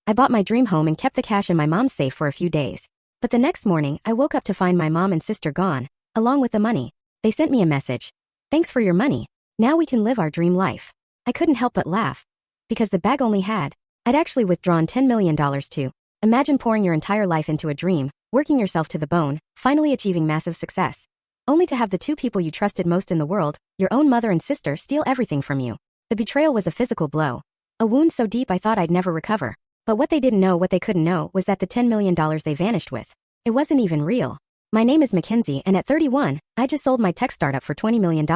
I bought my dream home and kept the cash in my mom's safe for a few days. But the next morning, I woke up to find my mom and sister gone, along with the money. They sent me a message. "Thanks for your money. Now we can live our dream life." I couldn't help but laugh. Because the bag only I'd actually withdrawn $10 million too. Imagine pouring your entire life into a dream, working yourself to the bone, finally achieving massive success. Only to have the two people you trusted most in the world, your own mother and sister, steal everything from you. The betrayal was a physical blow. A wound so deep I thought I'd never recover. But what they didn't know, what they couldn't know, was that the $10 million they vanished with, it wasn't even real. My name is Mackenzie, and at 31, I just sold my tech startup for $20 million.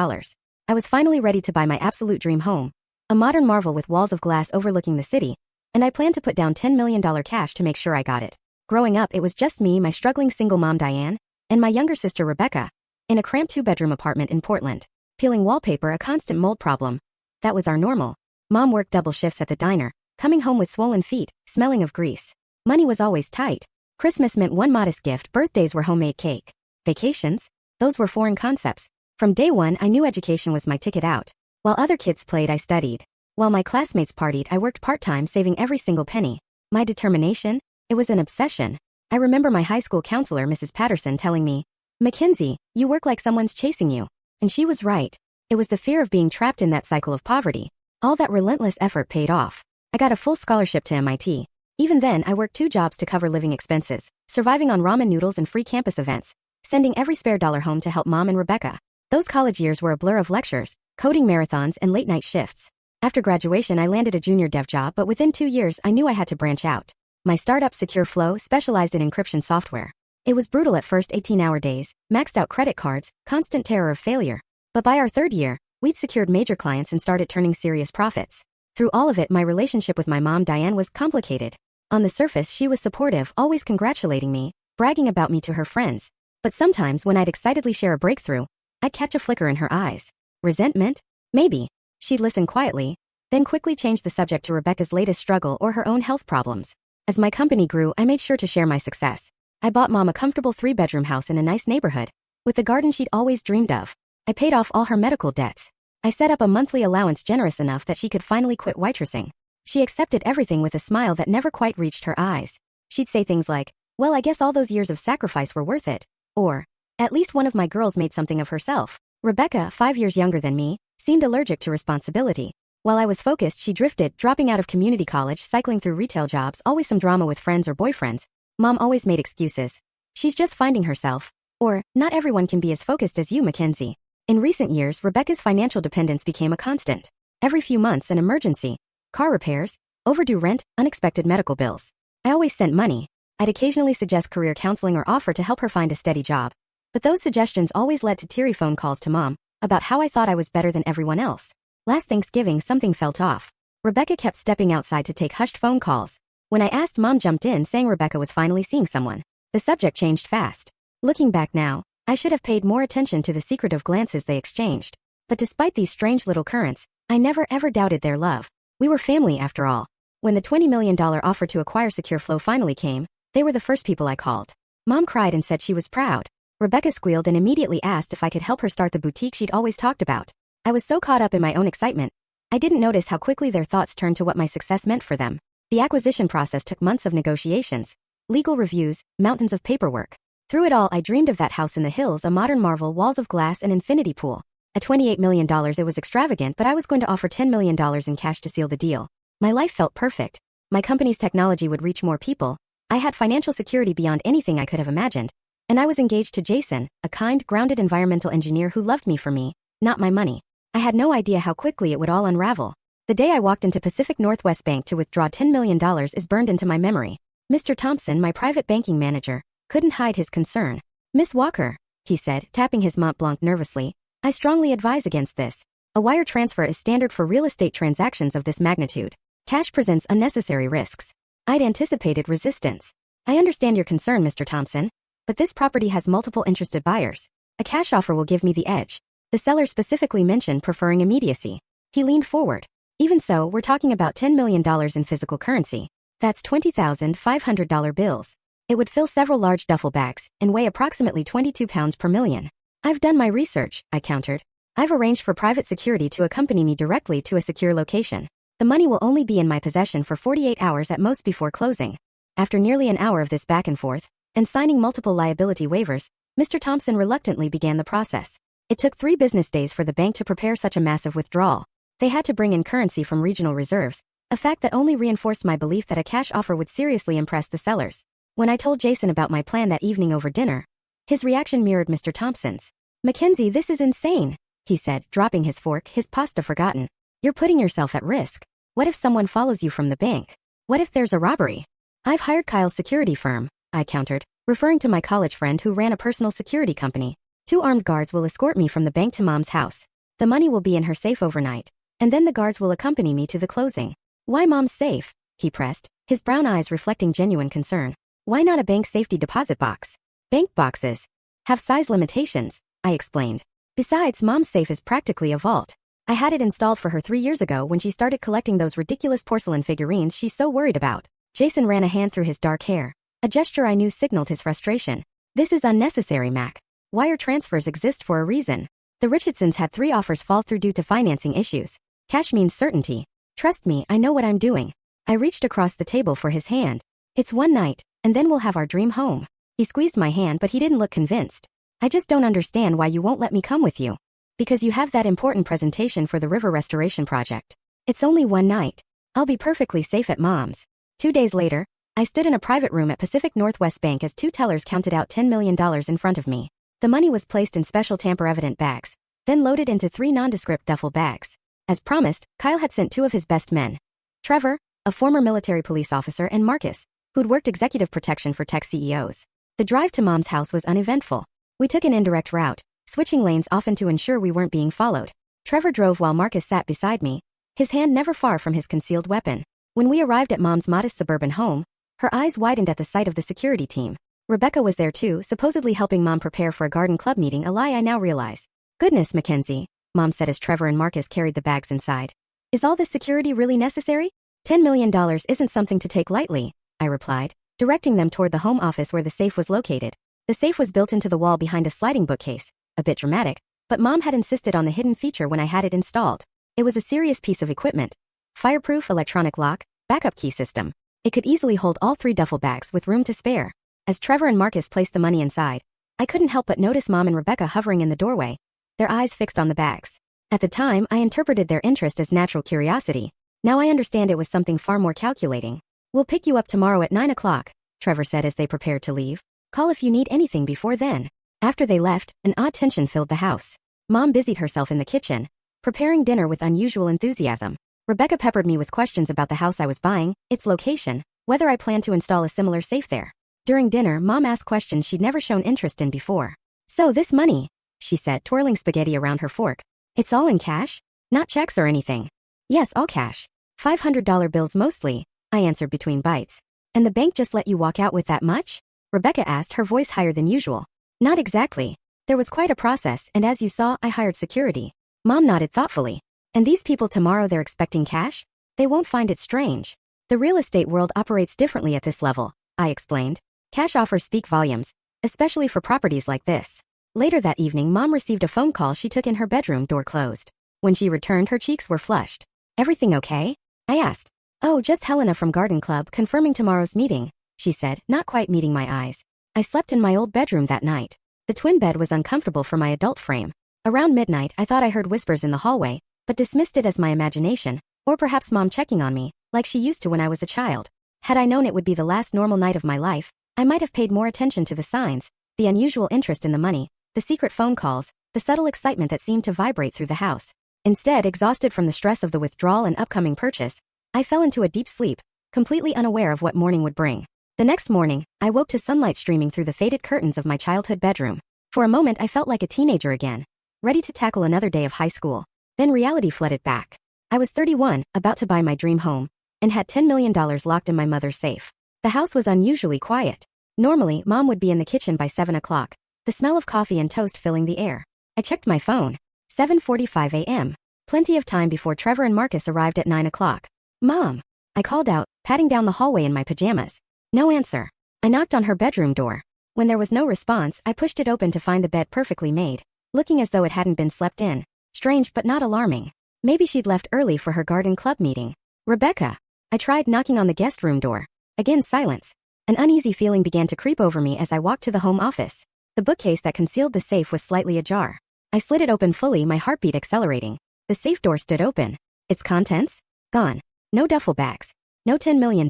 I was finally ready to buy my absolute dream home. A modern marvel with walls of glass overlooking the city, and I planned to put down $10 million cash to make sure I got it. Growing up, it was just me, my struggling single mom Diane, and my younger sister Rebecca, in a cramped 2-bedroom apartment in Portland. Peeling wallpaper, a constant mold problem. That was our normal. Mom worked double shifts at the diner, coming home with swollen feet, smelling of grease. Money was always tight. Christmas meant one modest gift, birthdays were homemade cake. Vacations? Those were foreign concepts. From day one, I knew education was my ticket out. While other kids played, I studied. While my classmates partied, I worked part-time, saving every single penny. My determination? It was an obsession. I remember my high school counselor, Mrs. Patterson, telling me, "Mackenzie, you work like someone's chasing you." And she was right. It was the fear of being trapped in that cycle of poverty. All that relentless effort paid off. I got a full scholarship to MIT. Even then, I worked 2 jobs to cover living expenses, surviving on ramen noodles and free campus events, sending every spare dollar home to help Mom and Rebecca. Those college years were a blur of lectures, coding marathons, and late-night shifts. After graduation, I landed a junior dev job, but within 2 years, I knew I had to branch out. My startup, Secure Flow, specialized in encryption software. It was brutal at first, 18-hour days, maxed out credit cards, constant terror of failure. But by our 3rd year, we'd secured major clients and started turning serious profits. Through all of it, my relationship with my mom, Diane, was complicated. On the surface, she was supportive, always congratulating me, bragging about me to her friends. But sometimes when I'd excitedly share a breakthrough, I'd catch a flicker in her eyes. Resentment? Maybe. She'd listen quietly, then quickly change the subject to Rebecca's latest struggle or her own health problems. As my company grew, I made sure to share my success. I bought Mom a comfortable 3-bedroom house in a nice neighborhood, with the garden she'd always dreamed of. I paid off all her medical debts. I set up a monthly allowance generous enough that she could finally quit waitressing. She accepted everything with a smile that never quite reached her eyes. She'd say things like, "Well, I guess all those years of sacrifice were worth it." Or, "At least one of my girls made something of herself." Rebecca, 5 years younger than me, seemed allergic to responsibility. While I was focused, she drifted, dropping out of community college, cycling through retail jobs, always some drama with friends or boyfriends. Mom always made excuses. "She's just finding herself." Or, "Not everyone can be as focused as you, Mackenzie." In recent years, Rebecca's financial dependence became a constant. Every few months, an emergency. Car repairs, overdue rent, unexpected medical bills. I always sent money. I'd occasionally suggest career counseling or offer to help her find a steady job. But those suggestions always led to teary phone calls to Mom about how I thought I was better than everyone else. Last Thanksgiving, something felt off. Rebecca kept stepping outside to take hushed phone calls. When I asked, Mom jumped in, saying Rebecca was finally seeing someone. The subject changed fast. Looking back now, I should have paid more attention to the secretive glances they exchanged. But despite these strange little currents, I never ever doubted their love. We were family after all. When the $20 million offer to acquire Secure Flow finally came, they were the first people I called. Mom cried and said she was proud. Rebecca squealed and immediately asked if I could help her start the boutique she'd always talked about. I was so caught up in my own excitement, I didn't notice how quickly their thoughts turned to what my success meant for them. The acquisition process took months of negotiations, legal reviews, mountains of paperwork. Through it all, I dreamed of that house in the hills, a modern marvel, walls of glass, and infinity pool. At $28 million, it was extravagant, but I was going to offer $10 million in cash to seal the deal. My life felt perfect. My company's technology would reach more people. I had financial security beyond anything I could have imagined. And I was engaged to Jason, a kind, grounded environmental engineer who loved me for me, not my money. I had no idea how quickly it would all unravel. The day I walked into Pacific Northwest Bank to withdraw $10 million is burned into my memory. Mr. Thompson, my private banking manager, couldn't hide his concern. "Miss Walker," he said, tapping his Mont Blanc nervously, "I strongly advise against this. A wire transfer is standard for real estate transactions of this magnitude. Cash presents unnecessary risks." I'd anticipated resistance. "I understand your concern, Mr. Thompson, but this property has multiple interested buyers. A cash offer will give me the edge." The seller specifically mentioned preferring immediacy. He leaned forward. "Even so, we're talking about $10 million in physical currency. That's $20,500 bills. It would fill several large duffel bags and weigh approximately 22 pounds per million." "I've done my research," I countered. "I've arranged for private security to accompany me directly to a secure location. The money will only be in my possession for 48 hours at most before closing. After nearly an hour of this back and forth, and signing multiple liability waivers, Mr. Thompson reluctantly began the process. It took 3 business days for the bank to prepare such a massive withdrawal. They had to bring in currency from regional reserves, a fact that only reinforced my belief that a cash offer would seriously impress the sellers. When I told Jason about my plan that evening over dinner, his reaction mirrored Mr. Thompson's. "Mackenzie, this is insane," he said, dropping his fork, his pasta forgotten. "You're putting yourself at risk. What if someone follows you from the bank? What if there's a robbery?" "I've hired Kyle's security firm," I countered, referring to my college friend who ran a personal security company. 2 armed guards will escort me from the bank to Mom's house. The money will be in her safe overnight, and then the guards will accompany me to the closing. "Why Mom's safe?" he pressed, his brown eyes reflecting genuine concern. "Why not a bank safety deposit box?" "Bank boxes have size limitations," I explained. "Besides, Mom's safe is practically a vault. I had it installed for her 3 years ago when she started collecting those ridiculous porcelain figurines she's so worried about." Jason ran a hand through his dark hair, a gesture I knew signaled his frustration. "This is unnecessary, Mac. Wire transfers exist for a reason. The Richardsons had 3 offers fall through due to financing issues. Cash means certainty. Trust me, I know what I'm doing." I reached across the table for his hand. "It's one night, and then we'll have our dream home." He squeezed my hand, but he didn't look convinced. "I just don't understand why you won't let me come with you." "Because you have that important presentation for the river restoration project. It's only one night. I'll be perfectly safe at Mom's." 2 days later, I stood in a private room at Pacific Northwest Bank as 2 tellers counted out $10 million in front of me. The money was placed in special tamper-evident bags, then loaded into 3 nondescript duffel bags. As promised, Kyle had sent 2 of his best men. Trevor, a former military police officer, and Marcus, who'd worked executive protection for tech CEOs. The drive to Mom's house was uneventful. We took an indirect route, switching lanes often to ensure we weren't being followed. Trevor drove while Marcus sat beside me, his hand never far from his concealed weapon. When we arrived at Mom's modest suburban home, her eyes widened at the sight of the security team. Rebecca was there too, supposedly helping Mom prepare for a garden club meeting, a lie I now realize. "Goodness, Mackenzie," Mom said as Trevor and Marcus carried the bags inside. "Is all this security really necessary?" $10 million isn't something to take lightly, I replied, directing them toward the home office where the safe was located. The safe was built into the wall behind a sliding bookcase, a bit dramatic, but Mom had insisted on the hidden feature when I had it installed. It was a serious piece of equipment. Fireproof electronic lock, backup key system. It could easily hold all 3 duffel bags with room to spare. As Trevor and Marcus placed the money inside, I couldn't help but notice Mom and Rebecca hovering in the doorway, their eyes fixed on the bags. At the time, I interpreted their interest as natural curiosity. Now I understand it was something far more calculating. "We'll pick you up tomorrow at 9 o'clock, Trevor said as they prepared to leave. "Call if you need anything before then." After they left, an odd tension filled the house. Mom busied herself in the kitchen, preparing dinner with unusual enthusiasm. Rebecca peppered me with questions about the house I was buying, its location, whether I planned to install a similar safe there. During dinner, Mom asked questions she'd never shown interest in before. "So this money," she said, twirling spaghetti around her fork. "It's all in cash? Not checks or anything?" "Yes, all cash. $500 bills mostly," I answered between bites. "And the bank just let you walk out with that much?" Rebecca asked, her voice higher than usual. "Not exactly. There was quite a process, and as you saw, I hired security." Mom nodded thoughtfully. "And these people tomorrow, they're expecting cash? They won't find it strange. The real estate world operates differently at this level," I explained. "Cash offers speak volumes, especially for properties like this." Later that evening, Mom received a phone call she took in her bedroom, door closed. When she returned, her cheeks were flushed. "Everything okay?" I asked. "Oh, just Helena from Garden Club confirming tomorrow's meeting," she said, not quite meeting my eyes. I slept in my old bedroom that night. The twin bed was uncomfortable for my adult frame. Around midnight, I thought I heard whispers in the hallway, but dismissed it as my imagination, or perhaps Mom checking on me, like she used to when I was a child. Had I known it would be the last normal night of my life, I might have paid more attention to the signs, the unusual interest in the money, the secret phone calls, the subtle excitement that seemed to vibrate through the house. Instead, exhausted from the stress of the withdrawal and upcoming purchase, I fell into a deep sleep, completely unaware of what morning would bring. The next morning, I woke to sunlight streaming through the faded curtains of my childhood bedroom. For a moment, I felt like a teenager again, ready to tackle another day of high school. Then reality flooded back. I was 31, about to buy my dream home, and had $10 million locked in my mother's safe. The house was unusually quiet. Normally, Mom would be in the kitchen by 7 o'clock, the smell of coffee and toast filling the air. I checked my phone. 7:45 a.m. Plenty of time before Trevor and Marcus arrived at 9 o'clock. "Mom," I called out, patting down the hallway in my pajamas. No answer. I knocked on her bedroom door. When there was no response, I pushed it open to find the bed perfectly made, looking as though it hadn't been slept in. Strange but not alarming. Maybe she'd left early for her garden club meeting. Rebecca. I tried knocking on the guest room door. Again, silence. An uneasy feeling began to creep over me as I walked to the home office. The bookcase that concealed the safe was slightly ajar. I slid it open fully, my heartbeat accelerating. The safe door stood open. Its contents? Gone. No duffel bags. No $10 million.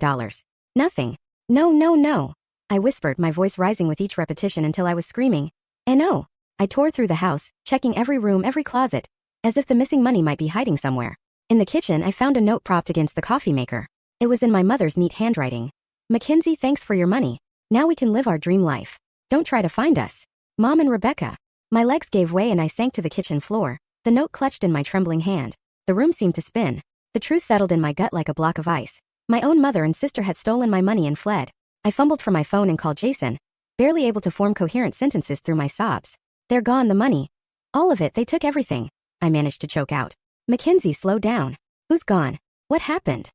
Nothing. No, no, no. I whispered, my voice rising with each repetition until I was screaming. No. I tore through the house, checking every room, every closet, as if the missing money might be hiding somewhere. In the kitchen, I found a note propped against the coffee maker. It was in my mother's neat handwriting. Mackenzie, thanks for your money. Now we can live our dream life. Don't try to find us. Mom and Rebecca. My legs gave way and I sank to the kitchen floor, the note clutched in my trembling hand. The room seemed to spin. The truth settled in my gut like a block of ice. My own mother and sister had stolen my money and fled. I fumbled for my phone and called Jason, barely able to form coherent sentences through my sobs. They're gone, the money. All of it, they took everything. I managed to choke out. Mackenzie, slow down. Who's gone? What happened?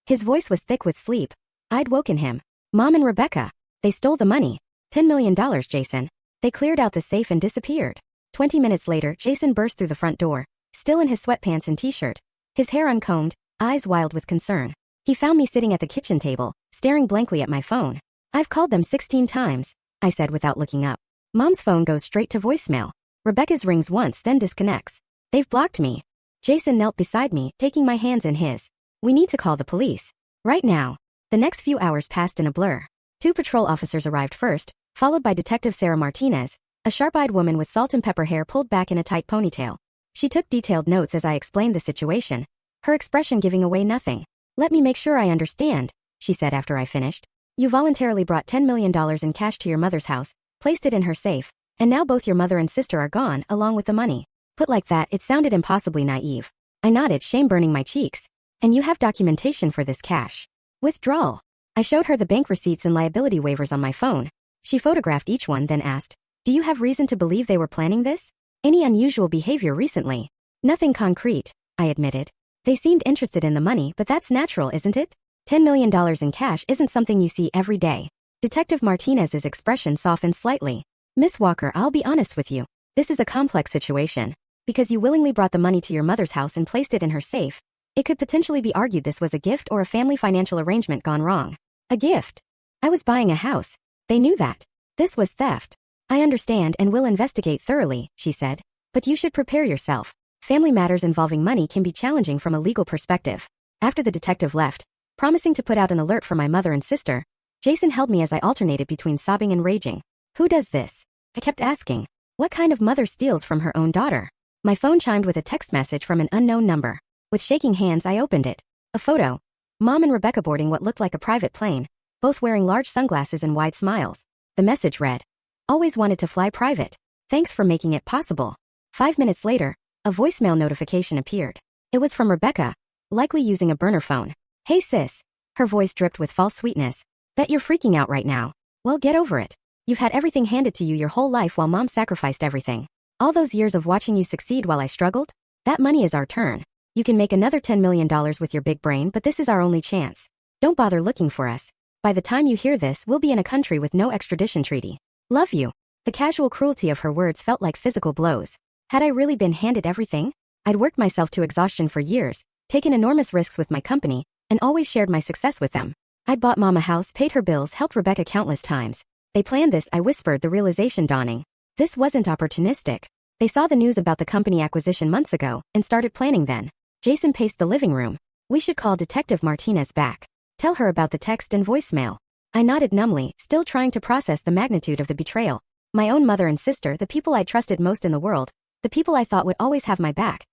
His voice was thick with sleep. I'd woken him. Mom and Rebecca. They stole the money. $10 million, Jason. They cleared out the safe and disappeared. 20 minutes later, Jason burst through the front door, still in his sweatpants and t-shirt, his hair uncombed, eyes wild with concern. He found me sitting at the kitchen table, staring blankly at my phone. I've called them 16 times, I said without looking up. Mom's phone goes straight to voicemail. Rebecca's rings once, then disconnects. They've blocked me. Jason knelt beside me, taking my hands in his. We need to call the police. Right now. The next few hours passed in a blur. 2 patrol officers arrived first, followed by Detective Sarah Martinez, a sharp-eyed woman with salt and pepper hair pulled back in a tight ponytail. She took detailed notes as I explained the situation, her expression giving away nothing. Let me make sure I understand, she said after I finished. You voluntarily brought $10 million in cash to your mother's house, placed it in her safe, and now both your mother and sister are gone, along with the money. Put like that, it sounded impossibly naive. I nodded, shame burning my cheeks. And you have documentation for this cash withdrawal. I showed her the bank receipts and liability waivers on my phone. She photographed each one, then asked, do you have reason to believe they were planning this? Any unusual behavior recently? Nothing concrete, I admitted. They seemed interested in the money, but that's natural, isn't it? $10 million in cash isn't something you see every day. Detective Martinez's expression softened slightly. Miss Walker, I'll be honest with you. This is a complex situation. Because you willingly brought the money to your mother's house and placed it in her safe, it could potentially be argued this was a gift or a family financial arrangement gone wrong. A gift. I was buying a house. They knew that. This was theft. I understand and will investigate thoroughly, she said. But you should prepare yourself. Family matters involving money can be challenging from a legal perspective. After the detective left, promising to put out an alert for my mother and sister, Jason held me as I alternated between sobbing and raging. Who does this? I kept asking. What kind of mother steals from her own daughter? My phone chimed with a text message from an unknown number. With shaking hands, I opened it. A photo. Mom and Rebecca boarding what looked like a private plane, both wearing large sunglasses and wide smiles. The message read, always wanted to fly private. Thanks for making it possible. 5 minutes later, a voicemail notification appeared. It was from Rebecca, likely using a burner phone. Hey sis. Her voice dripped with false sweetness. Bet you're freaking out right now. Well, get over it. You've had everything handed to you your whole life while mom sacrificed everything. All those years of watching you succeed while I struggled? That money is our turn. You can make another $10 million with your big brain, but this is our only chance. Don't bother looking for us. By the time you hear this, we'll be in a country with no extradition treaty. Love you. The casual cruelty of her words felt like physical blows. Had I really been handed everything? I'd worked myself to exhaustion for years, taken enormous risks with my company, and always shared my success with them. I'd bought Mom a house, paid her bills, helped Rebecca countless times. They planned this, I whispered, the realization dawning. This wasn't opportunistic. They saw the news about the company acquisition months ago, and started planning then. Jason paced the living room. We should call Detective Martinez back. Tell her about the text and voicemail. I nodded numbly, still trying to process the magnitude of the betrayal. My own mother and sister, the people I trusted most in the world, the people I thought would always have my back.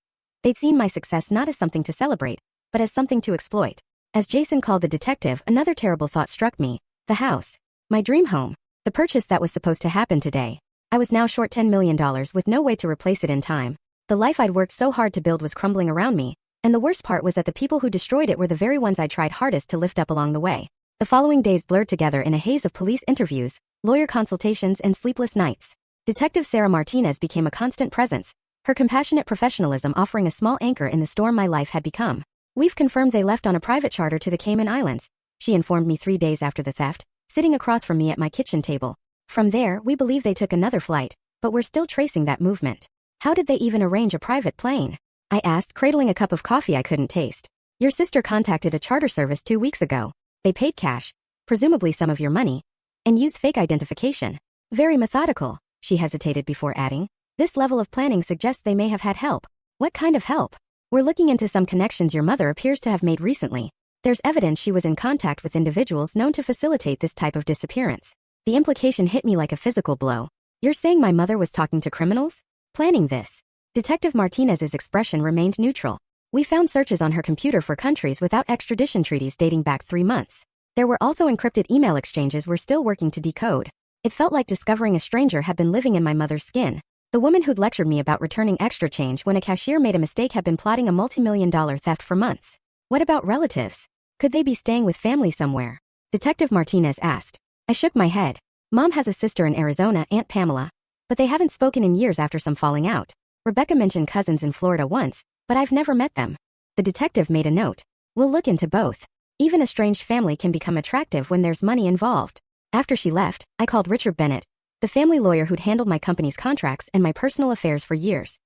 They'd seen my success not as something to celebrate, but as something to exploit. As Jason called the detective, another terrible thought struck me. The house. My dream home. The purchase that was supposed to happen today. I was now short $10 million with no way to replace it in time. The life I'd worked so hard to build was crumbling around me, and the worst part was that the people who destroyed it were the very ones I tried hardest to lift up along the way. The following days blurred together in a haze of police interviews, lawyer consultations, and sleepless nights. Detective Sarah Martinez became a constant presence, her compassionate professionalism offering a small anchor in the storm my life had become. We've confirmed they left on a private charter to the Cayman Islands, she informed me 3 days after the theft, sitting across from me at my kitchen table. From there, we believe they took another flight, but we're still tracing that movement. How did they even arrange a private plane? I asked, cradling a cup of coffee I couldn't taste. Your sister contacted a charter service 2 weeks ago. They paid cash, presumably some of your money, and used fake identification. Very methodical, she hesitated before adding. This level of planning suggests they may have had help. What kind of help? We're looking into some connections your mother appears to have made recently. There's evidence she was in contact with individuals known to facilitate this type of disappearance. The implication hit me like a physical blow. You're saying my mother was talking to criminals? Planning this? Detective Martinez's expression remained neutral. We found searches on her computer for countries without extradition treaties dating back 3 months. There were also encrypted email exchanges we're still working to decode. It felt like discovering a stranger had been living in my mother's skin. The woman who'd lectured me about returning extra change when a cashier made a mistake had been plotting a multi-million-dollar theft for months. What about relatives? Could they be staying with family somewhere? Detective Martinez asked. I shook my head. Mom has a sister in Arizona, Aunt Pamela, but they haven't spoken in years after some falling out. Rebecca mentioned cousins in Florida once, but I've never met them. The detective made a note. We'll look into both. Even a estranged family can become attractive when there's money involved. After she left, I called Richard Bennett, the family lawyer who'd handled my company's contracts and my personal affairs for years.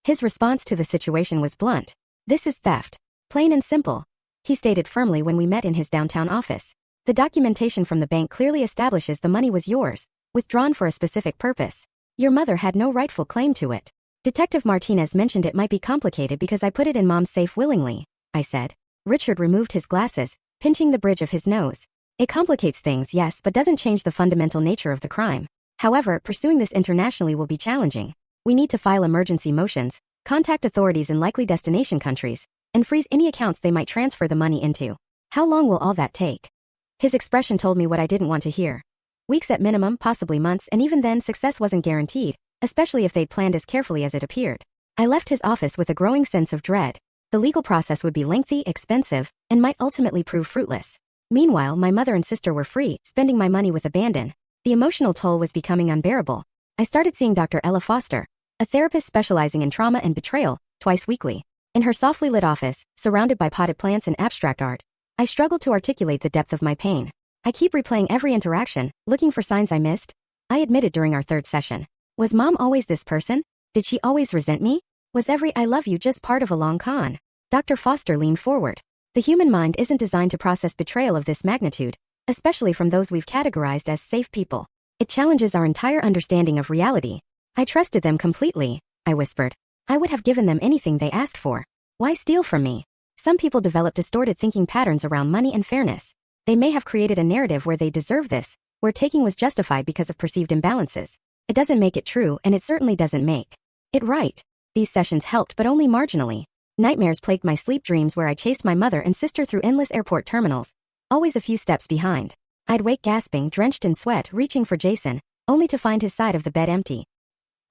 His response to the situation was blunt. This is theft. Plain and simple, he stated firmly when we met in his downtown office. The documentation from the bank clearly establishes the money was yours, withdrawn for a specific purpose. Your mother had no rightful claim to it. Detective Martinez mentioned it might be complicated because I put it in Mom's safe willingly, I said. Richard removed his glasses, pinching the bridge of his nose. It complicates things, yes, but doesn't change the fundamental nature of the crime. However, pursuing this internationally will be challenging. We need to file emergency motions, contact authorities in likely destination countries, and freeze any accounts they might transfer the money into. How long will all that take? His expression told me what I didn't want to hear. Weeks at minimum, possibly months, and even then success wasn't guaranteed, especially if they'd planned as carefully as it appeared. I left his office with a growing sense of dread. The legal process would be lengthy, expensive, and might ultimately prove fruitless. Meanwhile, my mother and sister were free, spending my money with abandon. The emotional toll was becoming unbearable. I started seeing Dr. Ella Foster, a therapist specializing in trauma and betrayal, twice weekly. In her softly lit office, surrounded by potted plants and abstract art, I struggled to articulate the depth of my pain. I keep replaying every interaction, looking for signs I missed, I admitted during our third session. Was Mom always this person? Did she always resent me? Was every I love you just part of a long con? Dr. Foster leaned forward. The human mind isn't designed to process betrayal of this magnitude, especially from those we've categorized as safe people. It challenges our entire understanding of reality. I trusted them completely, I whispered. I would have given them anything they asked for. Why steal from me? Some people develop distorted thinking patterns around money and fairness. They may have created a narrative where they deserve this, where taking was justified because of perceived imbalances. It doesn't make it true, and it certainly doesn't make it right. These sessions helped, but only marginally. Nightmares plagued my sleep dreams where I chased my mother and sister through endless airport terminals, always a few steps behind. I'd wake gasping, drenched in sweat, reaching for Jason, only to find his side of the bed empty.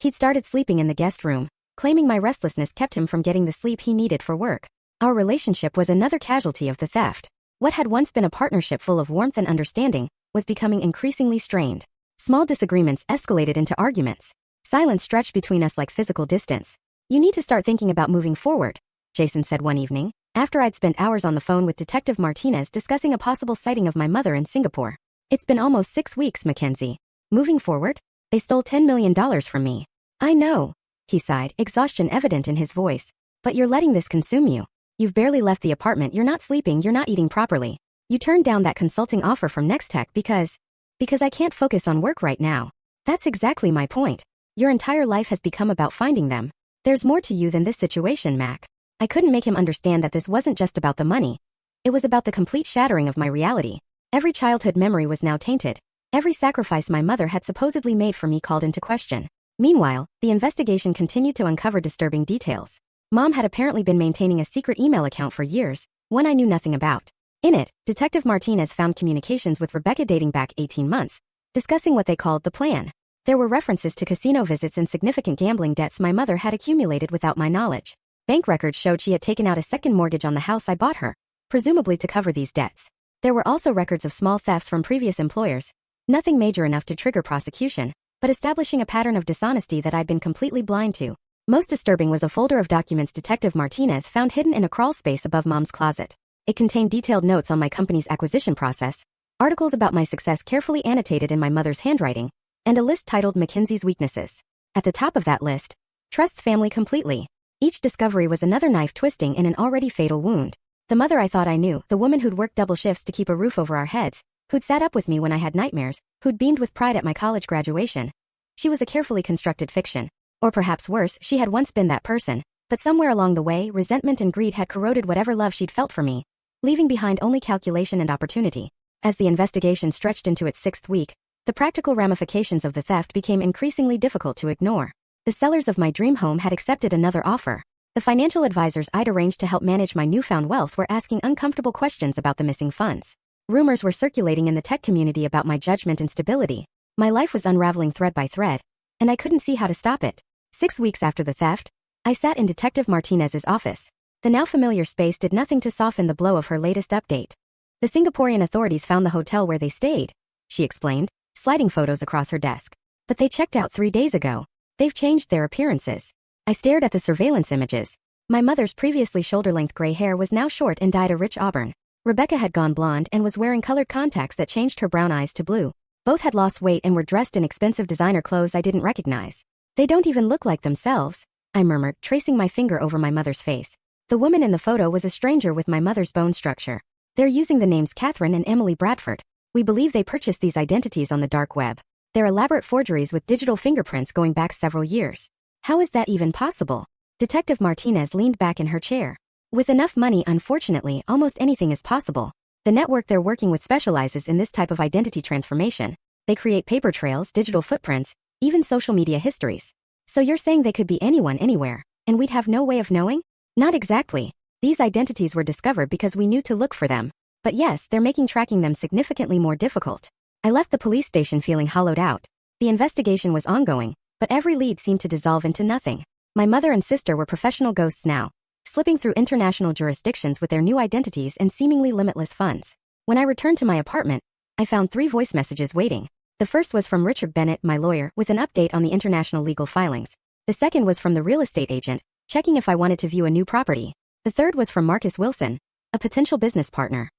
He'd started sleeping in the guest room, claiming my restlessness kept him from getting the sleep he needed for work. Our relationship was another casualty of the theft. What had once been a partnership full of warmth and understanding was becoming increasingly strained. Small disagreements escalated into arguments. Silence stretched between us like physical distance. You need to start thinking about moving forward, Jason said one evening, after I'd spent hours on the phone with Detective Martinez discussing a possible sighting of my mother in Singapore. It's been almost 6 weeks, Mackenzie. Moving forward? They stole $10 million from me. I know, he sighed, exhaustion evident in his voice. But you're letting this consume you. You've barely left the apartment, you're not sleeping, you're not eating properly. You turned down that consulting offer from Nextech because I can't focus on work right now. That's exactly my point. Your entire life has become about finding them. There's more to you than this situation, Mac. I couldn't make him understand that this wasn't just about the money. It was about the complete shattering of my reality. Every childhood memory was now tainted. Every sacrifice my mother had supposedly made for me called into question. Meanwhile, the investigation continued to uncover disturbing details. Mom had apparently been maintaining a secret email account for years, one I knew nothing about. In it, Detective Martinez found communications with Rebecca dating back 18 months, discussing what they called the plan. There were references to casino visits and significant gambling debts my mother had accumulated without my knowledge. Bank records showed she had taken out a second mortgage on the house I bought her, presumably to cover these debts. There were also records of small thefts from previous employers. Nothing major enough to trigger prosecution, but establishing a pattern of dishonesty that I'd been completely blind to. Most disturbing was a folder of documents Detective Martinez found hidden in a crawl space above Mom's closet. It contained detailed notes on my company's acquisition process, articles about my success carefully annotated in my mother's handwriting, and a list titled Mackenzie's Weaknesses. At the top of that list, trusts family completely. Each discovery was another knife twisting in an already fatal wound. The mother I thought I knew, the woman who'd worked double shifts to keep a roof over our heads, who'd sat up with me when I had nightmares, who'd beamed with pride at my college graduation. She was a carefully constructed fiction. Or perhaps worse, she had once been that person, but somewhere along the way, resentment and greed had corroded whatever love she'd felt for me, leaving behind only calculation and opportunity. As the investigation stretched into its 6th week, the practical ramifications of the theft became increasingly difficult to ignore. The sellers of my dream home had accepted another offer. The financial advisors I'd arranged to help manage my newfound wealth were asking uncomfortable questions about the missing funds. Rumors were circulating in the tech community about my judgment and stability. My life was unraveling thread by thread, and I couldn't see how to stop it. 6 weeks after the theft, I sat in Detective Martinez's office. The now familiar space did nothing to soften the blow of her latest update. The Singaporean authorities found the hotel where they stayed, she explained, sliding photos across her desk. But they checked out 3 days ago. They've changed their appearances. I stared at the surveillance images. My mother's previously shoulder-length gray hair was now short and dyed a rich auburn. Rebecca had gone blonde and was wearing colored contacts that changed her brown eyes to blue. Both had lost weight and were dressed in expensive designer clothes I didn't recognize. They don't even look like themselves, I murmured, tracing my finger over my mother's face. The woman in the photo was a stranger with my mother's bone structure. They're using the names Catherine and Emily Bradford. We believe they purchased these identities on the dark web. They're elaborate forgeries with digital fingerprints going back several years. How is that even possible? Detective Martinez leaned back in her chair. With enough money, unfortunately, almost anything is possible. The network they're working with specializes in this type of identity transformation. They create paper trails, digital footprints, even social media histories. So you're saying they could be anyone anywhere, and we'd have no way of knowing? Not exactly. These identities were discovered because we knew to look for them. But yes, they're making tracking them significantly more difficult. I left the police station feeling hollowed out. The investigation was ongoing, but every lead seemed to dissolve into nothing. My mother and sister were professional ghosts now, slipping through international jurisdictions with their new identities and seemingly limitless funds. When I returned to my apartment, I found 3 voice messages waiting. The first was from Richard Bennett, my lawyer, with an update on the international legal filings. The second was from the real estate agent, checking if I wanted to view a new property. The third was from Marcus Wilson, a potential business partner.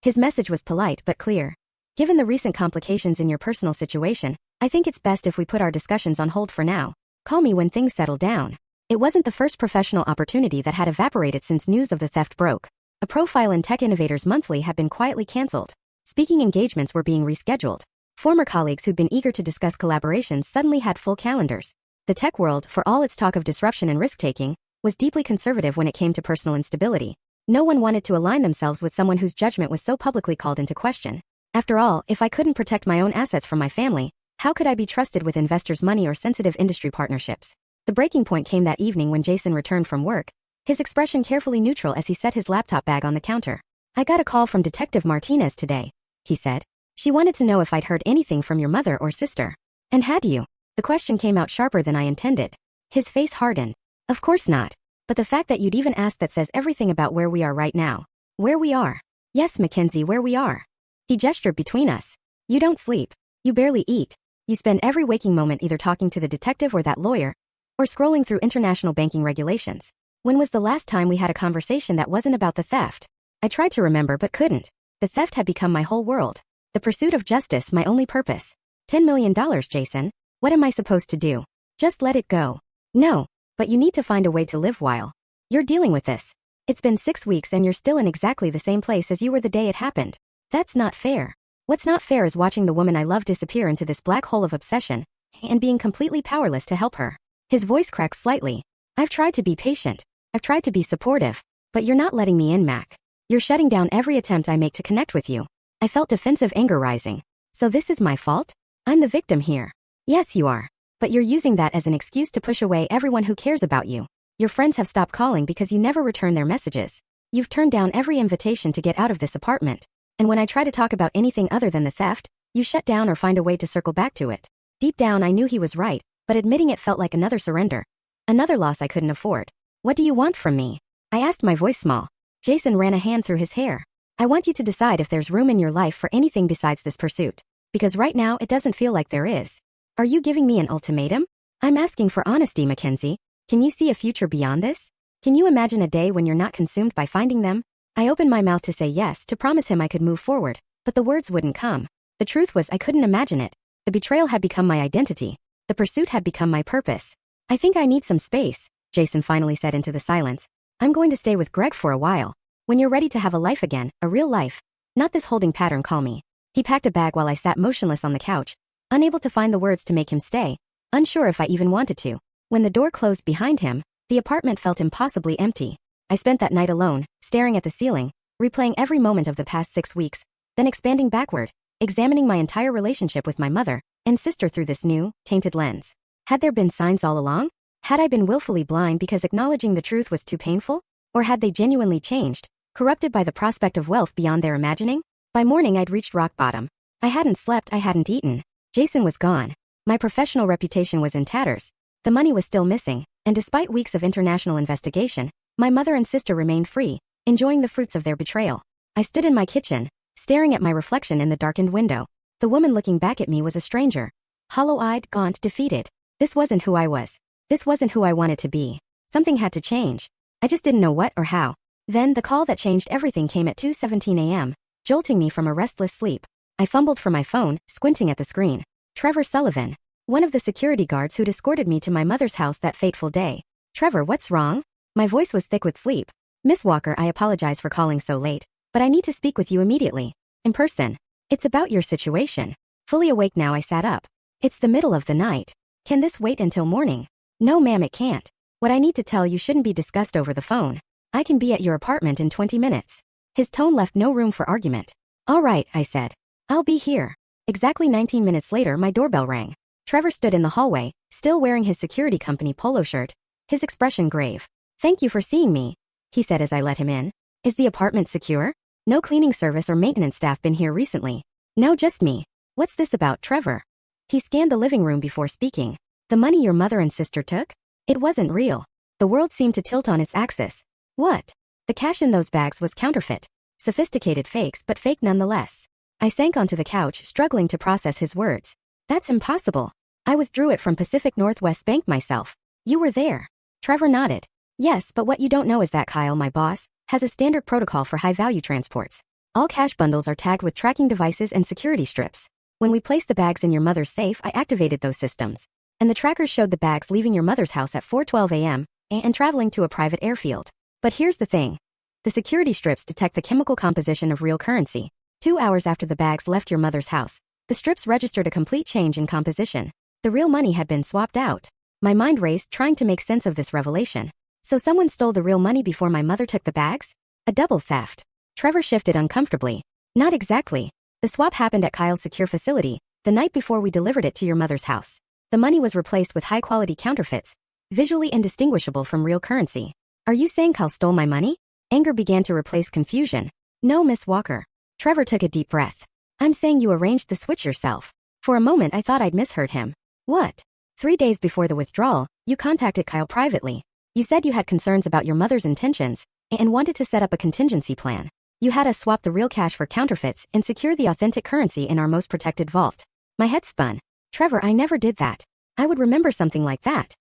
His message was polite but clear. Given the recent complications in your personal situation, I think it's best if we put our discussions on hold for now. Call me when things settle down. It wasn't the first professional opportunity that had evaporated since news of the theft broke. A profile in Tech Innovators Monthly had been quietly canceled. Speaking engagements were being rescheduled. Former colleagues who'd been eager to discuss collaborations suddenly had full calendars. The tech world, for all its talk of disruption and risk-taking, was deeply conservative when it came to personal instability. No one wanted to align themselves with someone whose judgment was so publicly called into question. After all, if I couldn't protect my own assets from my family, how could I be trusted with investors' money or sensitive industry partnerships? The breaking point came that evening when Jason returned from work, his expression carefully neutral as he set his laptop bag on the counter. I got a call from Detective Martinez today, he said. She wanted to know if I'd heard anything from your mother or sister. And had you? The question came out sharper than I intended. His face hardened. Of course not. But the fact that you'd even asked that says everything about where we are right now. Where we are. Yes, Mackenzie, where we are. He gestured between us. You don't sleep. You barely eat. You spend every waking moment either talking to the detective or that lawyer, or scrolling through international banking regulations. When was the last time we had a conversation that wasn't about the theft? I tried to remember but couldn't. The theft had become my whole world. The pursuit of justice my only purpose. $10 million, Jason. What am I supposed to do? Just let it go. No, but you need to find a way to live while you're dealing with this. It's been 6 weeks and you're still in exactly the same place as you were the day it happened. That's not fair. What's not fair is watching the woman I love disappear into this black hole of obsession, and being completely powerless to help her. His voice cracked slightly. I've tried to be patient. I've tried to be supportive. But you're not letting me in, Mac. You're shutting down every attempt I make to connect with you. I felt defensive anger rising. So this is my fault? I'm the victim here. Yes, you are. But you're using that as an excuse to push away everyone who cares about you. Your friends have stopped calling because you never return their messages. You've turned down every invitation to get out of this apartment. And when I try to talk about anything other than the theft, you shut down or find a way to circle back to it. Deep down I knew he was right, but admitting it felt like another surrender. Another loss I couldn't afford. What do you want from me? I asked, my voice small. Jason ran a hand through his hair. I want you to decide if there's room in your life for anything besides this pursuit. Because right now it doesn't feel like there is. Are you giving me an ultimatum? I'm asking for honesty, Mackenzie. Can you see a future beyond this? Can you imagine a day when you're not consumed by finding them? I opened my mouth to say yes, to promise him I could move forward, but the words wouldn't come. The truth was I couldn't imagine it. The betrayal had become my identity. The pursuit had become my purpose. I think I need some space, Jason finally said into the silence. I'm going to stay with Greg for a while. When you're ready to have a life again, a real life. Not this holding pattern, call me. He packed a bag while I sat motionless on the couch, unable to find the words to make him stay, unsure if I even wanted to. When the door closed behind him, the apartment felt impossibly empty. I spent that night alone, staring at the ceiling, replaying every moment of the past 6 weeks, then expanding backward, examining my entire relationship with my mother and sister through this new, tainted lens. Had there been signs all along? Had I been willfully blind because acknowledging the truth was too painful? Or had they genuinely changed, corrupted by the prospect of wealth beyond their imagining? By morning I'd reached rock bottom. I hadn't slept, I hadn't eaten. Jason was gone. My professional reputation was in tatters. The money was still missing, and despite weeks of international investigation, my mother and sister remained free, enjoying the fruits of their betrayal. I stood in my kitchen, staring at my reflection in the darkened window. The woman looking back at me was a stranger. Hollow-eyed, gaunt, defeated. This wasn't who I was. This wasn't who I wanted to be. Something had to change. I just didn't know what or how. Then the call that changed everything came at 2:17 a.m., jolting me from a restless sleep. I fumbled for my phone, squinting at the screen. Trevor Sullivan, one of the security guards who'd escorted me to my mother's house that fateful day. Trevor, what's wrong? My voice was thick with sleep. Miss Walker, I apologize for calling so late, but I need to speak with you immediately. In person. It's about your situation. Fully awake now, I sat up. It's the middle of the night. Can this wait until morning? No ma'am, it can't. What I need to tell you shouldn't be discussed over the phone. I can be at your apartment in 20 minutes. His tone left no room for argument. All right, I said. I'll be here. Exactly 19 minutes later, my doorbell rang. Trevor stood in the hallway, still wearing his security company polo shirt, his expression grave. Thank you for seeing me, he said as I let him in. Is the apartment secure? No cleaning service or maintenance staff been here recently. No, just me. What's this about, Trevor? He scanned the living room before speaking. The money your mother and sister took? It wasn't real. The world seemed to tilt on its axis. What? The cash in those bags was counterfeit. Sophisticated fakes, but fake nonetheless. I sank onto the couch, struggling to process his words. That's impossible. I withdrew it from Pacific Northwest Bank myself. You were there. Trevor nodded. Yes, but what you don't know is that Kyle, my boss, has a standard protocol for high-value transports. All cash bundles are tagged with tracking devices and security strips. When we placed the bags in your mother's safe, I activated those systems. And the trackers showed the bags leaving your mother's house at 4:12 a.m. and traveling to a private airfield. But here's the thing. The security strips detect the chemical composition of real currency. 2 hours after the bags left your mother's house, the strips registered a complete change in composition. The real money had been swapped out. My mind raced, trying to make sense of this revelation. So someone stole the real money before my mother took the bags? A double theft. Trevor shifted uncomfortably. Not exactly. The swap happened at Kyle's secure facility, the night before we delivered it to your mother's house. The money was replaced with high-quality counterfeits, visually indistinguishable from real currency. Are you saying Kyle stole my money? Anger began to replace confusion. No, Miss Walker. Trevor took a deep breath. I'm saying you arranged the switch yourself. For a moment I thought I'd misheard him. What? 3 days before the withdrawal, you contacted Kyle privately. You said you had concerns about your mother's intentions and wanted to set up a contingency plan. You had us swap the real cash for counterfeits and secure the authentic currency in our most protected vault. My head spun. Trevor, I never did that. I would remember something like that.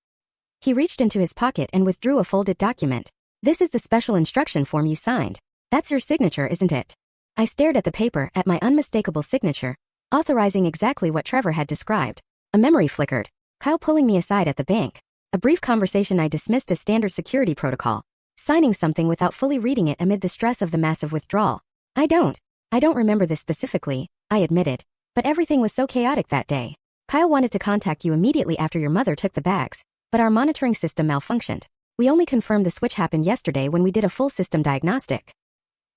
He reached into his pocket and withdrew a folded document. This is the special instruction form you signed. That's your signature, isn't it? I stared at the paper, at my unmistakable signature, authorizing exactly what Trevor had described. A memory flickered. Kyle pulling me aside at the bank. A brief conversation I dismissed as standard security protocol. Signing something without fully reading it amid the stress of the massive withdrawal. I don't remember this specifically, I admitted. But everything was so chaotic that day. Kyle wanted to contact you immediately after your mother took the bags, but our monitoring system malfunctioned. We only confirmed the switch happened yesterday when we did a full system diagnostic.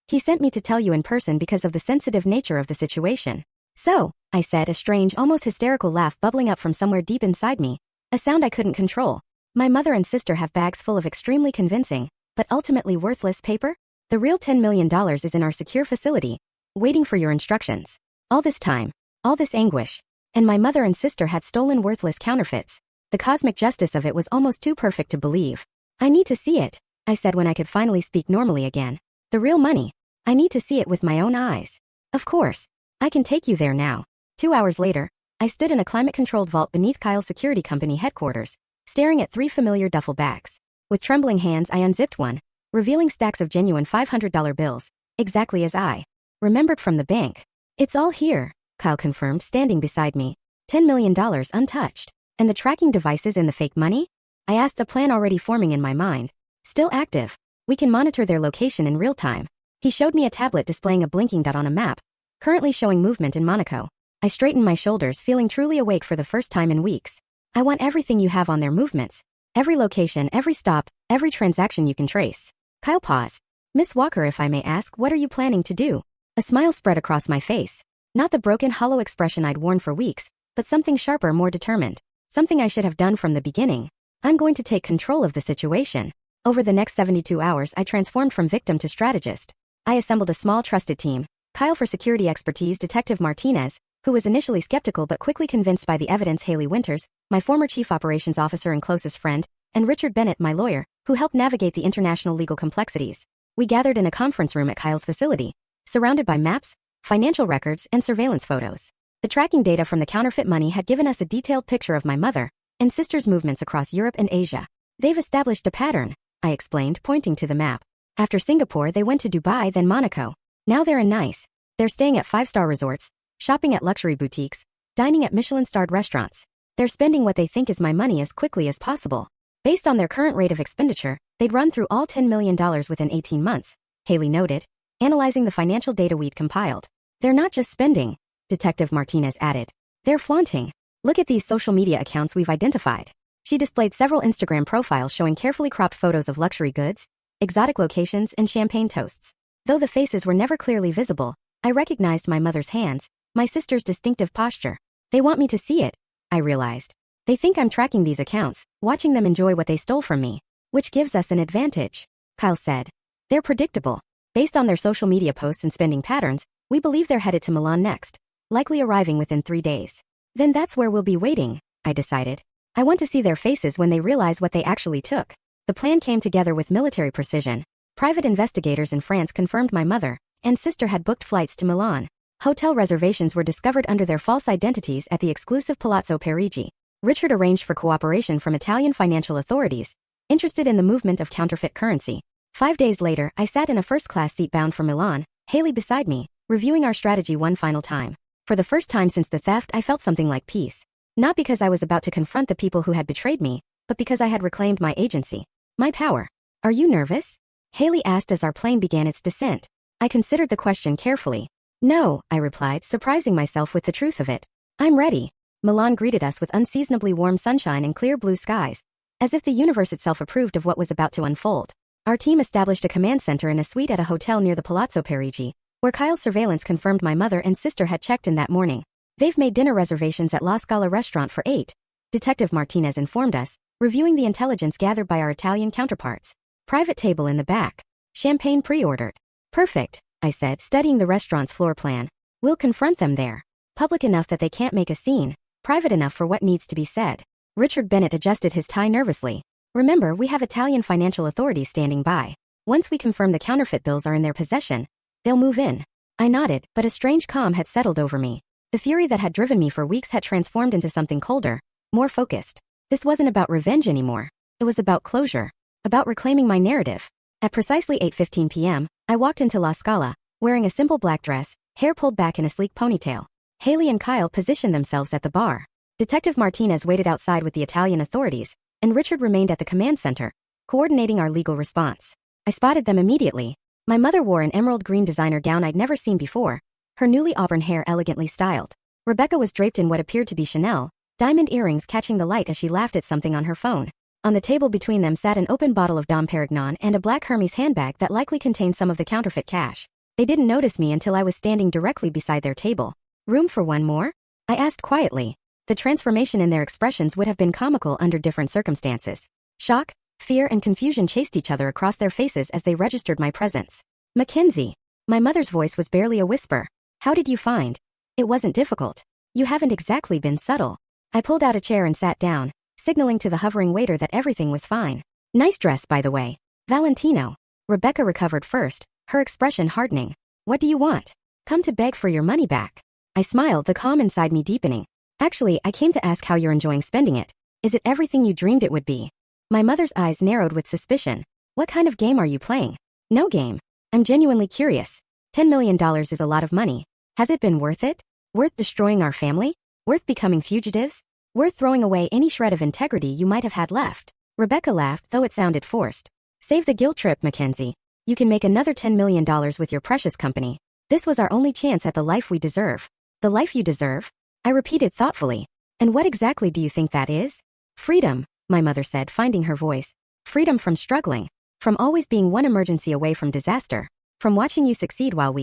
He sent me to tell you in person because of the sensitive nature of the situation. So, I said, a strange, almost hysterical laugh bubbling up from somewhere deep inside me, a sound I couldn't control. My mother and sister have bags full of extremely convincing, but ultimately worthless paper? The real $10 million is in our secure facility, waiting for your instructions. All this time, all this anguish, and my mother and sister had stolen worthless counterfeits. The cosmic justice of it was almost too perfect to believe. I need to see it, I said when I could finally speak normally again. The real money. I need to see it with my own eyes. Of course. I can take you there now. 2 hours later, I stood in a climate-controlled vault beneath Kyle's security company headquarters, staring at 3 familiar duffel bags. With trembling hands, I unzipped one, revealing stacks of genuine $500 bills, exactly as I remembered from the bank. It's all here, Kyle confirmed, standing beside me. $10 million untouched. And the tracking devices in the fake money? I asked, a plan already forming in my mind. Still active. We can monitor their location in real time. He showed me a tablet displaying a blinking dot on a map, currently showing movement in Monaco. I straightened my shoulders, feeling truly awake for the first time in weeks. I want everything you have on their movements. Every location, every stop, every transaction you can trace. Kyle paused. Miss Walker, if I may ask, what are you planning to do? A smile spread across my face. Not the broken, hollow expression I'd worn for weeks, but something sharper, more determined. Something I should have done from the beginning. I'm going to take control of the situation. Over the next 72 hours, I transformed from victim to strategist. I assembled a small, trusted team. Kyle for security expertise, Detective Martinez, who was initially skeptical but quickly convinced by the evidence, Haley Winters, my former chief operations officer and closest friend, and Richard Bennett, my lawyer, who helped navigate the international legal complexities. We gathered in a conference room at Kyle's facility, surrounded by maps, financial records, and surveillance photos. The tracking data from the counterfeit money had given us a detailed picture of my mother and sister's movements across Europe and Asia. They've established a pattern, I explained, pointing to the map. After Singapore, they went to Dubai, then Monaco. Now they're in Nice. They're staying at 5-star resorts, shopping at luxury boutiques, dining at Michelin-starred restaurants. They're spending what they think is my money as quickly as possible. Based on their current rate of expenditure, they'd run through all $10 million within 18 months, Haley noted, analyzing the financial data we'd compiled. They're not just spending, Detective Martinez added. They're flaunting. Look at these social media accounts we've identified. She displayed several Instagram profiles showing carefully cropped photos of luxury goods, exotic locations, and champagne toasts. Though the faces were never clearly visible, I recognized my mother's hands, my sister's distinctive posture. They want me to see it, I realized. They think I'm tracking these accounts, watching them enjoy what they stole from me, which gives us an advantage, Kyle said. They're predictable. Based on their social media posts and spending patterns, we believe they're headed to Milan next, likely arriving within 3 days. Then that's where we'll be waiting, I decided. I want to see their faces when they realize what they actually took. The plan came together with military precision. Private investigators in France confirmed my mother and sister had booked flights to Milan. Hotel reservations were discovered under their false identities at the exclusive Palazzo Parigi. Richard arranged for cooperation from Italian financial authorities, interested in the movement of counterfeit currency. 5 days later, I sat in a first-class seat bound for Milan, Haley beside me, reviewing our strategy one final time. For the first time since the theft, I felt something like peace. Not because I was about to confront the people who had betrayed me, but because I had reclaimed my agency. My power. Are you nervous? Haley asked as our plane began its descent. I considered the question carefully. No, I replied, surprising myself with the truth of it. I'm ready. Milan greeted us with unseasonably warm sunshine and clear blue skies, as if the universe itself approved of what was about to unfold. Our team established a command center in a suite at a hotel near the Palazzo Parigi, where Kyle's surveillance confirmed my mother and sister had checked in that morning. They've made dinner reservations at La Scala restaurant for 8, Detective Martinez informed us, reviewing the intelligence gathered by our Italian counterparts. Private table in the back. Champagne pre-ordered. Perfect, I said, studying the restaurant's floor plan. We'll confront them there. Public enough that they can't make a scene, private enough for what needs to be said. Richard Bennett adjusted his tie nervously. Remember, we have Italian financial authorities standing by. Once we confirm the counterfeit bills are in their possession, they'll move in. I nodded, but a strange calm had settled over me. The fury that had driven me for weeks had transformed into something colder, more focused. This wasn't about revenge anymore. It was about closure. About reclaiming my narrative. At precisely 8:15 p.m., I walked into La Scala, wearing a simple black dress, hair pulled back in a sleek ponytail. Haley and Kyle positioned themselves at the bar. Detective Martinez waited outside with the Italian authorities, and Richard remained at the command center, coordinating our legal response. I spotted them immediately. My mother wore an emerald green designer gown I'd never seen before, her newly auburn hair elegantly styled. Rebecca was draped in what appeared to be Chanel, diamond earrings catching the light as she laughed at something on her phone. On the table between them sat an open bottle of Dom Perignon and a black Hermes handbag that likely contained some of the counterfeit cash. They didn't notice me until I was standing directly beside their table. Room for one more? I asked quietly. The transformation in their expressions would have been comical under different circumstances. Shock, fear, and confusion chased each other across their faces as they registered my presence. Mackenzie. My mother's voice was barely a whisper. How did you find? It wasn't difficult. You haven't exactly been subtle. I pulled out a chair and sat down, signaling to the hovering waiter that everything was fine. Nice dress, by the way. Valentino. Rebecca recovered first, her expression hardening. What do you want? Come to beg for your money back. I smiled, the calm inside me deepening. Actually, I came to ask how you're enjoying spending it. Is it everything you dreamed it would be? My mother's eyes narrowed with suspicion. What kind of game are you playing? No game. I'm genuinely curious. $10 million is a lot of money. Has it been worth it? Worth destroying our family? Worth becoming fugitives? Worth throwing away any shred of integrity you might have had left? Rebecca laughed, though it sounded forced. Save the guilt trip, Mackenzie. You can make another $10 million with your precious company. This was our only chance at the life we deserve. The life you deserve? I repeated thoughtfully. And what exactly do you think that is? Freedom, my mother said, finding her voice. Freedom from struggling. From always being one emergency away from disaster. From watching you succeed while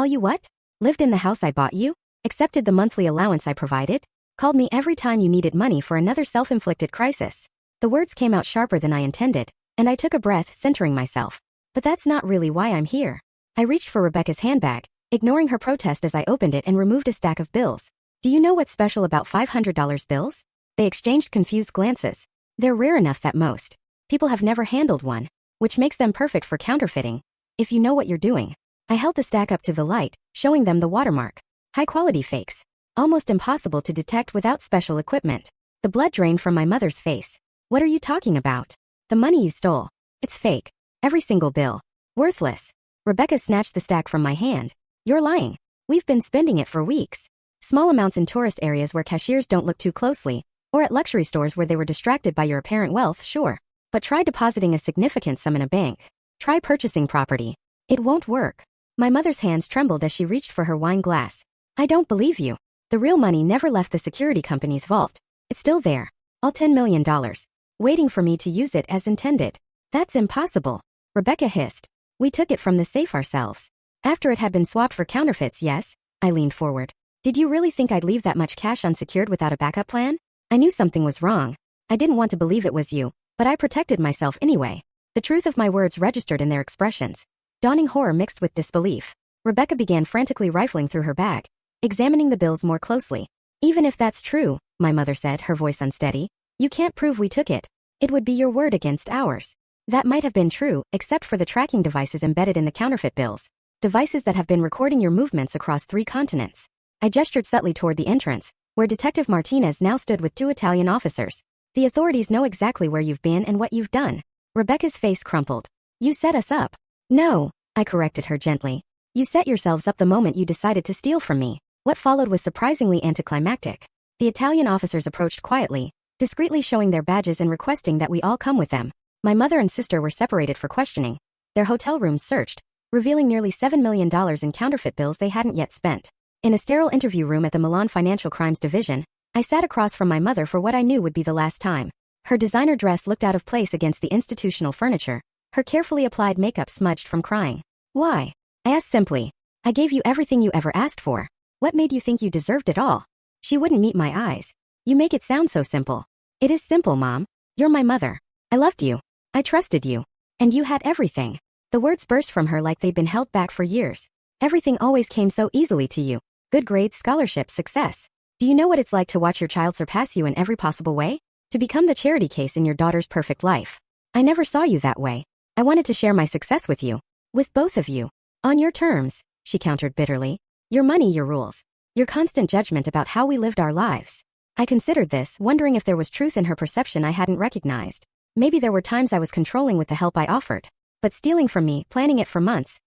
you what? Lived in the house I bought you? Accepted the monthly allowance I provided? Called me every time you needed money for another self-inflicted crisis. The words came out sharper than I intended, and I took a breath, centering myself. But that's not really why I'm here. I reached for Rebecca's handbag, ignoring her protest as I opened it and removed a stack of bills. Do you know what's special about $500 bills? They exchanged confused glances. They're rare enough that most people have never handled one, which makes them perfect for counterfeiting. If you know what you're doing. I held the stack up to the light, showing them the watermark. High-quality fakes. Almost impossible to detect without special equipment. The blood drained from my mother's face. What are you talking about? The money you stole. It's fake. Every single bill. Worthless. Rebecca snatched the stack from my hand. You're lying. We've been spending it for weeks. Small amounts in tourist areas where cashiers don't look too closely, or at luxury stores where they were distracted by your apparent wealth, sure. But try depositing a significant sum in a bank. Try purchasing property. It won't work. My mother's hands trembled as she reached for her wine glass. I don't believe you. The real money never left the security company's vault. It's still there. All $10 million. Waiting for me to use it as intended. That's impossible. Rebecca hissed. We took it from the safe ourselves. After it had been swapped for counterfeits, yes? I leaned forward. Did you really think I'd leave that much cash unsecured without a backup plan? I knew something was wrong. I didn't want to believe it was you, but I protected myself anyway. The truth of my words registered in their expressions. Dawning horror mixed with disbelief. Rebecca began frantically rifling through her bag, examining the bills more closely. Even if that's true, my mother said, her voice unsteady, you can't prove we took it. It would be your word against ours. That might have been true, except for the tracking devices embedded in the counterfeit bills. Devices that have been recording your movements across 3 continents. I gestured subtly toward the entrance, where Detective Martinez now stood with 2 Italian officers. The authorities know exactly where you've been and what you've done. Rebecca's face crumpled. You set us up. No, I corrected her gently. You set yourselves up the moment you decided to steal from me. What followed was surprisingly anticlimactic. The Italian officers approached quietly, discreetly showing their badges and requesting that we all come with them. My mother and sister were separated for questioning. Their hotel rooms searched, revealing nearly $7 million in counterfeit bills they hadn't yet spent. In a sterile interview room at the Milan Financial Crimes Division, I sat across from my mother for what I knew would be the last time. Her designer dress looked out of place against the institutional furniture, her carefully applied makeup smudged from crying. Why? I asked simply. I gave you everything you ever asked for. What made you think you deserved it all? She wouldn't meet my eyes. You make it sound so simple. It is simple, Mom. You're my mother. I loved you. I trusted you. And you had everything. The words burst from her like they'd been held back for years. Everything always came so easily to you. Good grades, scholarship, success. Do you know what it's like to watch your child surpass you in every possible way? To become the charity case in your daughter's perfect life. I never saw you that way. I wanted to share my success with you. With both of you. On your terms, she countered bitterly. Your money, your rules. Your constant judgment about how we lived our lives. I considered this, wondering if there was truth in her perception I hadn't recognized. Maybe there were times I was controlling with the help I offered. But stealing from me, planning it for months.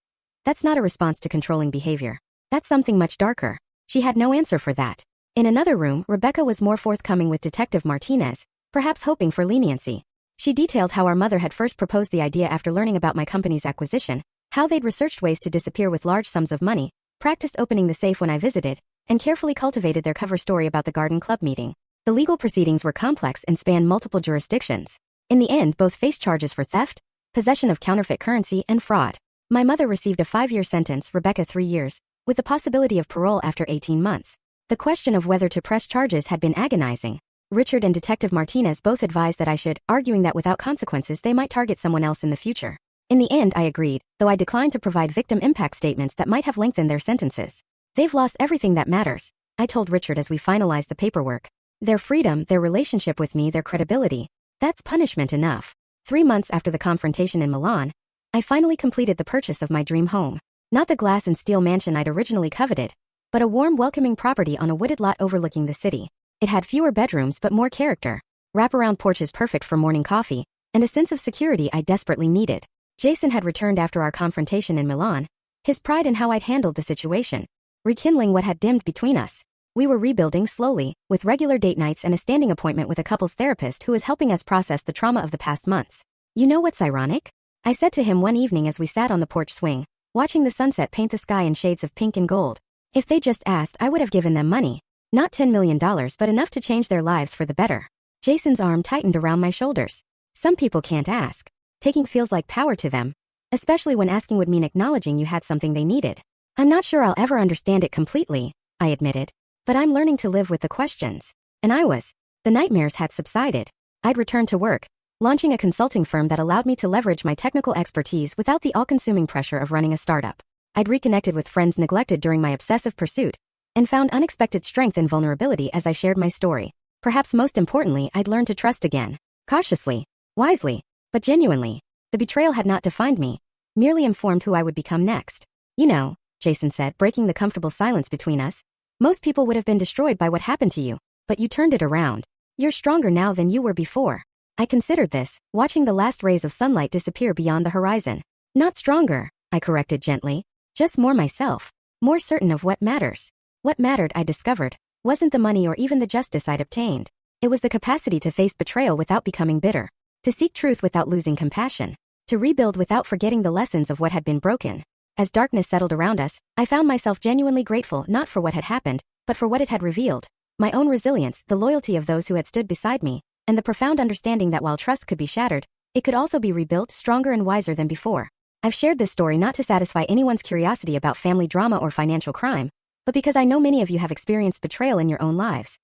That's not a response to controlling behavior. That's something much darker. She had no answer for that. In another room, Rebecca was more forthcoming with Detective Martinez, perhaps hoping for leniency. She detailed how our mother had first proposed the idea after learning about my company's acquisition, how they'd researched ways to disappear with large sums of money, practiced opening the safe when I visited, and carefully cultivated their cover story about the Garden Club meeting. The legal proceedings were complex and spanned multiple jurisdictions. In the end, both faced charges for theft, possession of counterfeit currency, and fraud. My mother received a 5-year sentence, Rebecca 3 years, with the possibility of parole after 18 months. The question of whether to press charges had been agonizing. Richard and Detective Martinez both advised that I should, arguing that without consequences they might target someone else in the future. In the end, I agreed, though I declined to provide victim impact statements that might have lengthened their sentences. They've lost everything that matters, I told Richard as we finalized the paperwork. Their freedom, their relationship with me, their credibility. That's punishment enough. 3 months after the confrontation in Milan, I finally completed the purchase of my dream home. Not the glass and steel mansion I'd originally coveted, but a warm, welcoming property on a wooded lot overlooking the city. It had fewer bedrooms but more character, wraparound porches perfect for morning coffee, and a sense of security I desperately needed. Jason had returned after our confrontation in Milan, his pride in how I'd handled the situation, rekindling what had dimmed between us. We were rebuilding slowly, with regular date nights and a standing appointment with a couples therapist who was helping us process the trauma of the past months. You know what's ironic? I said to him one evening as we sat on the porch swing, watching the sunset paint the sky in shades of pink and gold. If they just asked, I would have given them money. Not $10 million, but enough to change their lives for the better. Jason's arm tightened around my shoulders. Some people can't ask. Taking feels like power to them. Especially when asking would mean acknowledging you had something they needed. I'm not sure I'll ever understand it completely, I admitted. But I'm learning to live with the questions. And I was. The nightmares had subsided. I'd returned to work, launching a consulting firm that allowed me to leverage my technical expertise without the all-consuming pressure of running a startup. I'd reconnected with friends neglected during my obsessive pursuit, and found unexpected strength and vulnerability as I shared my story. Perhaps most importantly, I'd learned to trust again. Cautiously, wisely, but genuinely. The betrayal had not defined me, merely informed who I would become next. You know, Jason said, breaking the comfortable silence between us. Most people would have been destroyed by what happened to you, but you turned it around. You're stronger now than you were before. I considered this, watching the last rays of sunlight disappear beyond the horizon. Not stronger, I corrected gently. Just more myself. More certain of what matters. What mattered, I discovered, wasn't the money or even the justice I'd obtained. It was the capacity to face betrayal without becoming bitter. To seek truth without losing compassion. To rebuild without forgetting the lessons of what had been broken. As darkness settled around us, I found myself genuinely grateful not for what had happened, but for what it had revealed. My own resilience, the loyalty of those who had stood beside me, and the profound understanding that while trust could be shattered, it could also be rebuilt stronger and wiser than before. I've shared this story not to satisfy anyone's curiosity about family drama or financial crime, but because I know many of you have experienced betrayal in your own lives.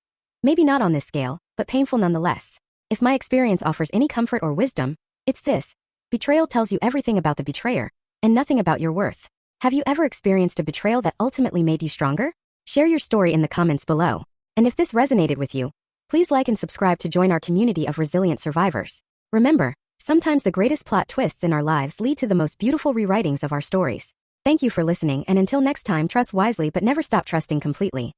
Maybe not on this scale, but painful nonetheless. If my experience offers any comfort or wisdom, it's this. Betrayal tells you everything about the betrayer, and nothing about your worth. Have you ever experienced a betrayal that ultimately made you stronger? Share your story in the comments below. And if this resonated with you, please like and subscribe to join our community of resilient survivors. Remember, sometimes the greatest plot twists in our lives lead to the most beautiful rewritings of our stories. Thank you for listening, and until next time, trust wisely but never stop trusting completely.